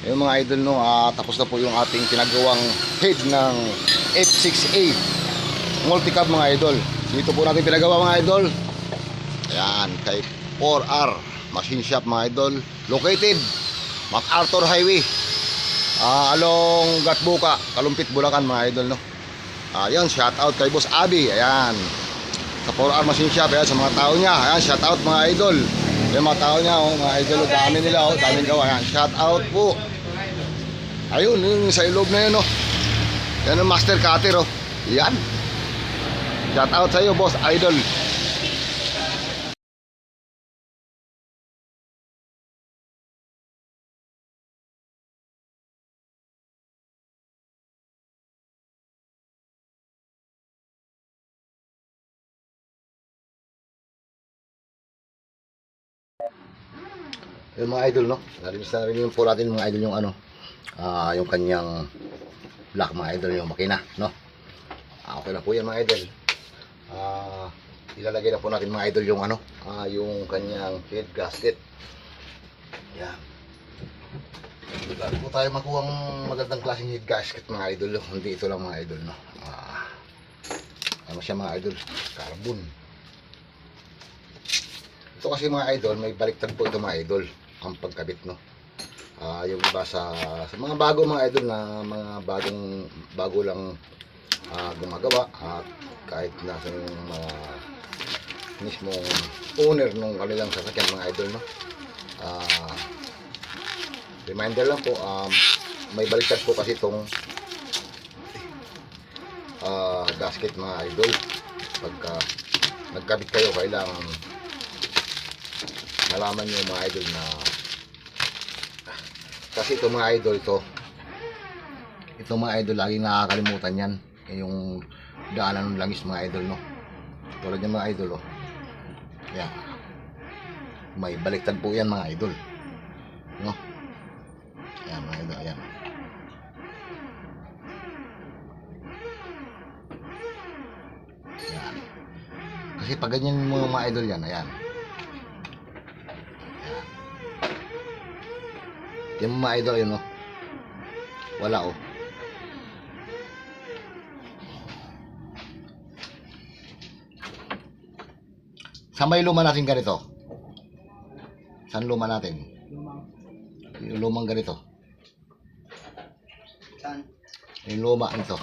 Yung mga idol, no, tapos na po yung ating pinagawang head ng F6A multicab mga idol. Dito po natin pinagawa mga idol. Ayan, kay 4R Machine Shop mga idol. Located MacArthur Highway, along Gatbuka, Kalumpit, Bulacan mga idol, no. Ayan, shout out kay Boss Abi. Ayan, sa 4R Machine Shop. Ayan, sa mga tao niya. Ayan, shout out mga idol. Yung mga tao niya, oh, mga idol, dami nila, oh, daming gawa. Ayan, shout out po. Ayun, yung sa ilog na yun, oh. Yan ang master cutter, oh. Yan. Shout out sa iyo, Boss Idol. Yung mga idol, no? Narinig na rin po natin mga idol yung ano, yung kanyang black mga idol, yung makina, no? Okay na po yan mga idol. Ilalagay na po natin mga idol yung ano, yung kanyang head gasket. Yan. Bago po tayo makuha ang magandang klaseng head gasket mga idol, hindi ito lang mga idol, no? Ano siya mga idol? Carbon. Ito kasi mga idol, may baliktad po ito mga idol, ang pagkabit, no? Yung iba sa mga bago mga idol, na mga bago lang gumagawa, at kahit nasa yung mga mismong owner nung kanilang sasakyan mga idol, no? Reminder lang po, may baliktad po kasi itong gasket mga idol. Pagka nagkabit kayo, kailangan nalaman nyo mga idol na kasi ito mga idol, ito mga idol, laging nakakalimutan yan, yung daanan ng langis mga idol, no? Tulad ng mga idol, oh. Yan, may baliktad po yan mga idol, no? Yan mga idol, yan. Yan, kasi pag ganyan mo mga idol, yan, ayan. Yung mga idol, yun, oh. Wala, oh. Saan ba yung luma natin ganito? Saan luma natin? Yung lumang ganito. Saan? Yung luma nito.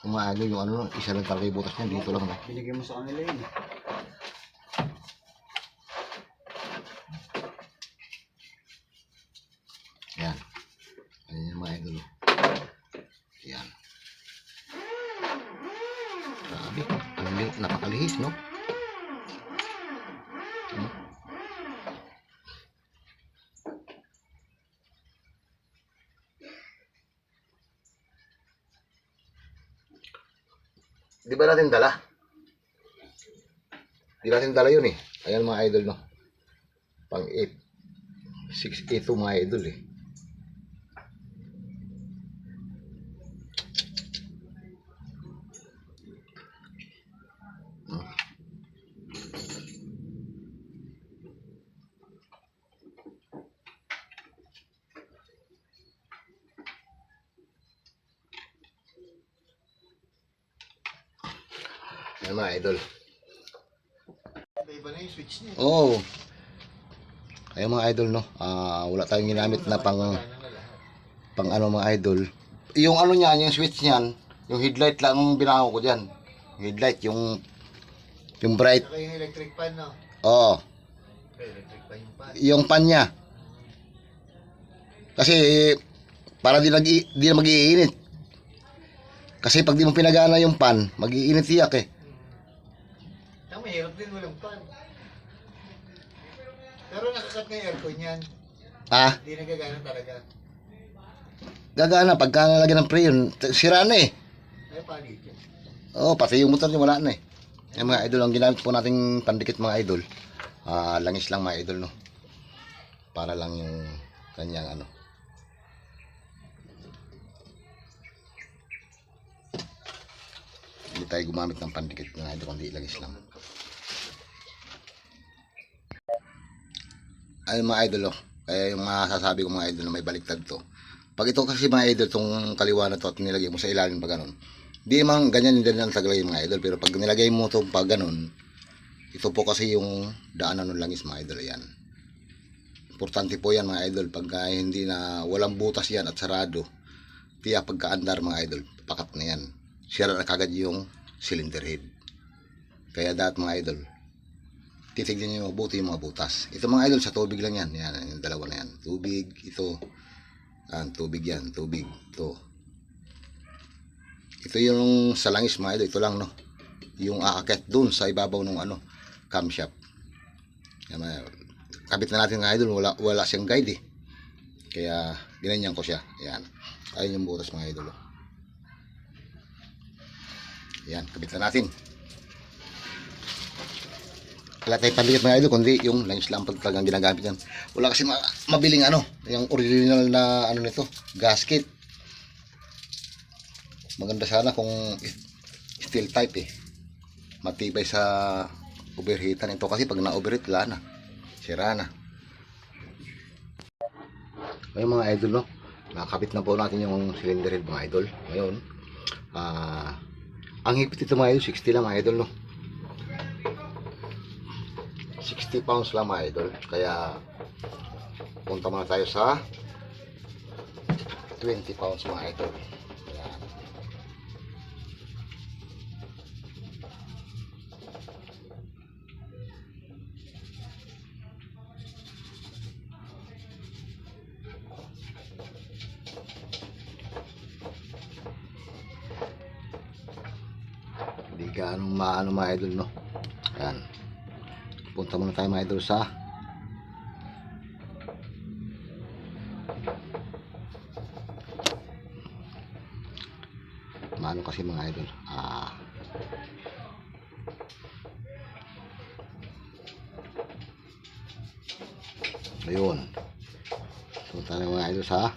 Yung mga idol, yung ano, isa lang talaga yung butas niya. Dito lang, no? Binigyan mo sa kanila yun. Yan. Ayan yung mga idol. Yan. Grabe. Napakalihis, no? Di ba natin dala? Di natin dala yun, eh. Ayan mga idol, no? Pang 8. 6A2 mga idol, eh. Ayan mga idol. Iba na yung switch niya. Oo. Ayan mga idol, no? Wala tayong ginamit na pang ano mga idol. Yung ano niyan, yung switch niyan, yung headlight lang ang binago ko diyan. Headlight, yung bright. Saka yung electric fan, no? Oo. Electric fan yung fan. Yung pan niya. Kasi para di na mag-iinit. Kasi pag di mo pinagana yung pan, mag-iinit tiyak, eh. Mahirap din walang fan. Pero nakakat na yung aircon yan. Hindi nagagana talaga. Gagana pagka nalagyan ng pre yun, sira na, eh. Ay, palit yun. Oo, pati yung motor niya wala na, eh. Yung mga idol, ang ginamit po nating pandikit mga idol, langis lang mga idol, no? Para lang yung kanyang ano. Hindi tayo gumamit ng pandikit mga idol, kundi langis lang. Ay mga idol, oh. Kaya yung masasabi ko mga idol na may baliktad to. Pag ito kasi mga idol, itong kaliwa na to at nilagay mo sa ilalim pa ganun, di man ganyan din ang taglagay mga idol. Pero pag nilagay mo to pa ganun, ito po kasi yung daanan ng langis mga idol. Yan. Importante po yan mga idol. Pagka hindi na walang butas yan at sarado, tiyak pagkaandar mga idol, pakat na yan. Sira na kagad yung cylinder head. Kaya dapat mga idol, titignan nyo mabuti yung mga butas. Ito mga idol, sa tubig lang yan. Yan, yung dalawa na yan. Tubig, ito. Yan, tubig yan. Tubig, ito. Ito yung sa langis mga idol. Ito lang, no. Yung aakit dun sa ibabaw ng ano, camshaft. Yan, kabit na natin mga idol. Wala siyang guide eh. Kaya, ginanyan ko siya. Yan. Ayun yung butas mga idol. Yan, kabit na natin. Wala tayong pambigat mga idol, kundi yung langis lang pag talagang ginagamit yan. Wala kasi mabiling ano, yung original na ano nito, gasket. Maganda sana kung steel type eh. Matibay sa overheatan ito kasi pag na-overheat wala na. Sira na. Ngayon mga idol no, nakakabit na po natin yung cylinder head mga idol. Ngayon, ang hipit ito mga idol, 60 lang mga idol no. 60 pounds lang mga idol. Kaya punta muna tayo sa 20 pounds mga idol. Ayan. Hindi ganong maano mga idol no. Ayan. Punta muna tayo mga idol sa maano kasi mga idol ayun. Punta tayo mga idol sa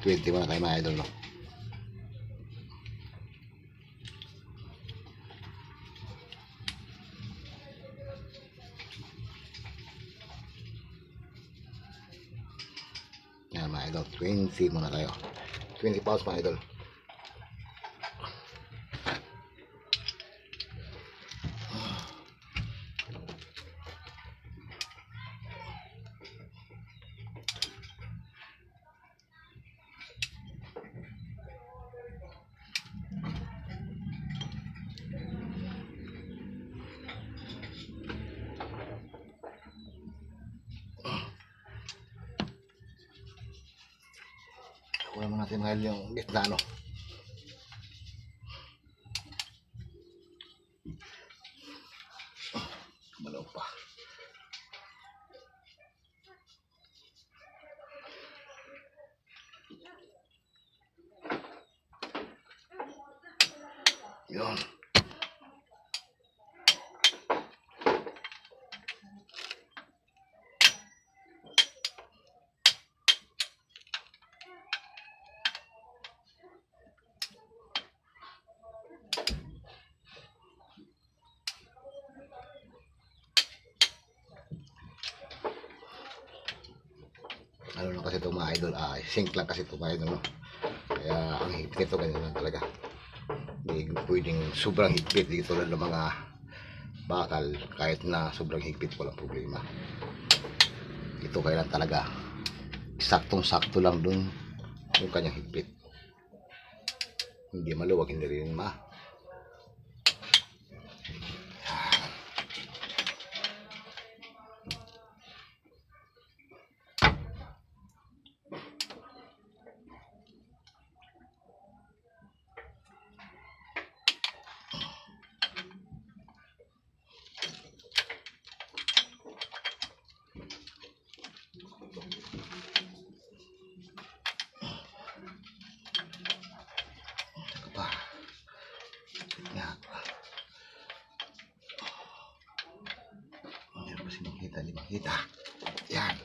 20 muna tayo mga idol no. Yan mga idol, 20 muna tayo. 20 pounds mga idol. Kuha mo natin mga idol yung gitna no. Malaw pa. Yun. Ano lang kasi ito mga idol, sync lang kasi ito mga idol no? Kaya ang higpit ito ganyan lang talaga. Hindi pwedeng sobrang higpit dito lang ng mga bakal, kahit na sobrang higpit walang problema. Ito kailan talaga saktong sakto lang dun yung kanyang higpit, hindi maluwag, hindi rin pa. Nga. Hindi pa kasi makita, di makita. Yan.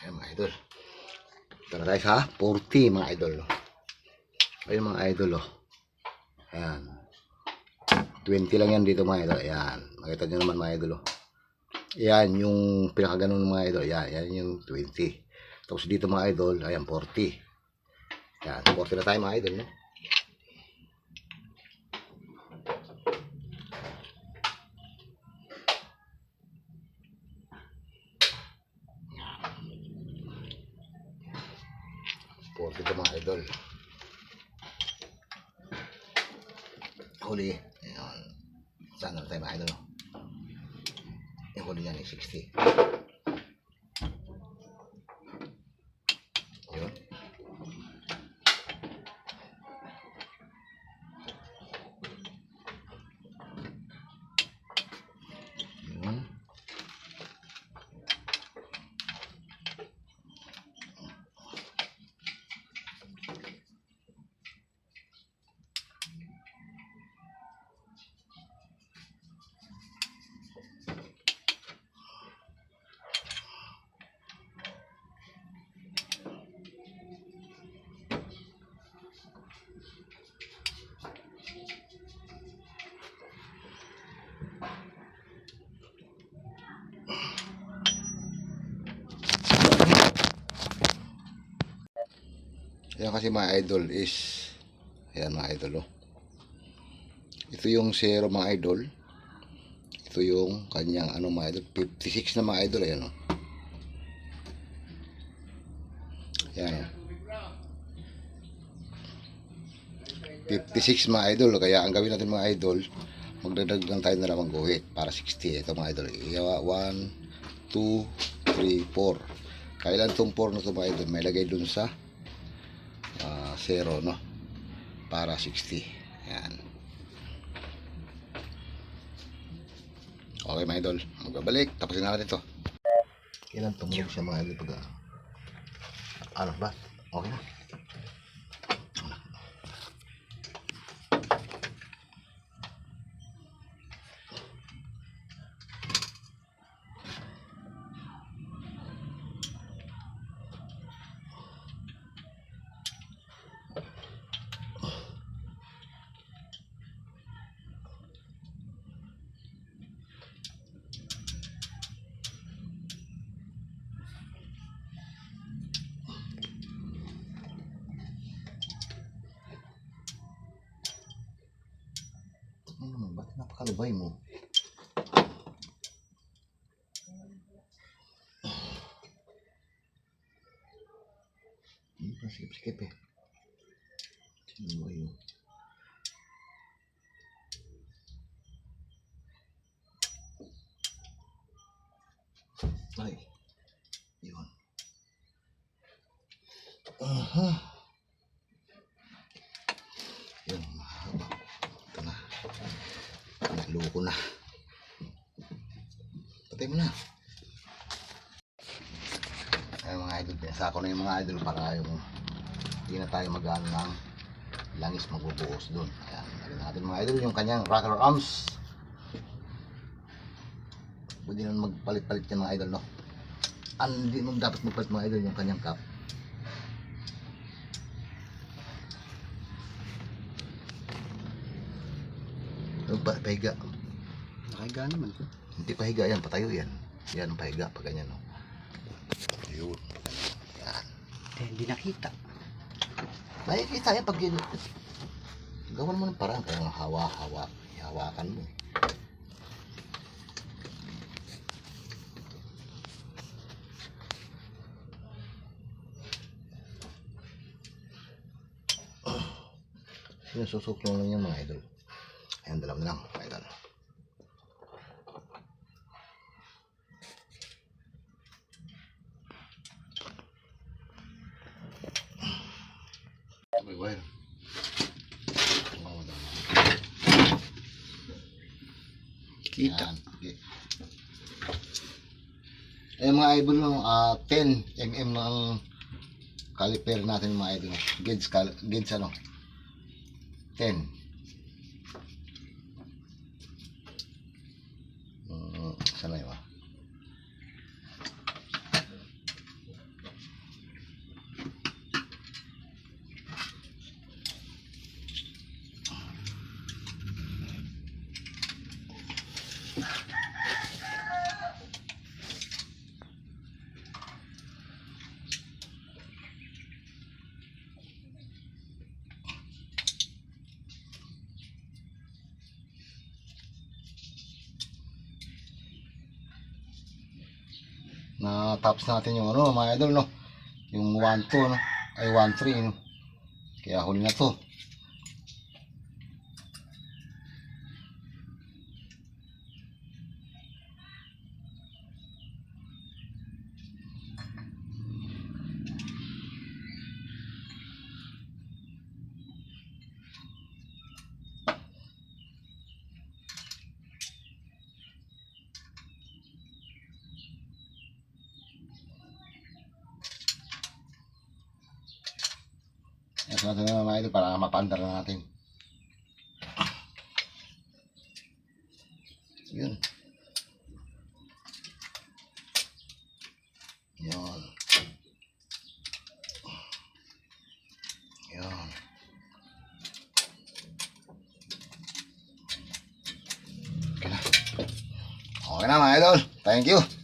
Ayan mga idol. Ito na tayo sa 40 mga idol. Ayun mga idol oh. Ayan. 20 lang yan dito mga idol. Ayan. Makita nyo naman mga idol oh. Ayan yung pinakaganon mga idol. Ayan. Ayan yung 20. Tapos dito mga idol. Ayan 40. Ayan. 40 na tayo mga idol no. Ito mga idol. Huli. Ayan. Saan na tayo mga idol? Yung huli niyan ay 60. Yun. Yun. Yan kasi mga idol is ayan mga idol oh. Ito yung zero mga idol. Ito yung kanyang ano mga idol 56 na mga idol ayan oh. Ayan oh. 56 mga idol kaya ang gawin natin mga idol magdagdag lang tayo na lamang guhit para 60 ito mga idol. 1, 2, 3, 4 kailan itong 4 na ito mga idol may lagay dun sa 0 no para 60 yan. Okay mga idol magbabalik tapusin na natin ito. Kailan tumunog siya mga idol pag ano ba okay na. Ba't napakalubay mo? Hindi pa sikip-sikip eh. Sino mo yun? Ay. Yun. Aha. Yun, mahaba. Ito na. Naloko na. Patay mo na. Ay mga idol, pinasa ko na yung mga idol para yung hindi na tayo mag-ano ng langis magbubuhos doon. Ayan, lagyan natin mga idol yung kanyang rocker arms. Pwede na magpalit-palit yan mga idol no. Hindi mo dapat magpalit mga idol yung kanyang cap. Pahiga. Nakahiga naman ko. Hindi pahiga yan, patayo yan. Yan ang pahiga, pag ganyan no. Ayun. Yan. Hindi nakita. Nakikita yan pag gawan mo ng parang kaya hawakan mo. Sinususuklo lang yung mga idol. Ayan, dalawa na lang mga idol. May wire. Kita. Okay. Ayan mga idol no, 10 mm ang caliper natin mga idol. Gauge ano? 10. Sana yun Na tapos natin yung ano mga idol, no? Yung 1-2, no? Ay 1-3, no? Kaya huli na to. Ito natin na mga idol para mapandar na natin. Yun. Yun. Yun. Okay na. Okay na mga idol. Thank you.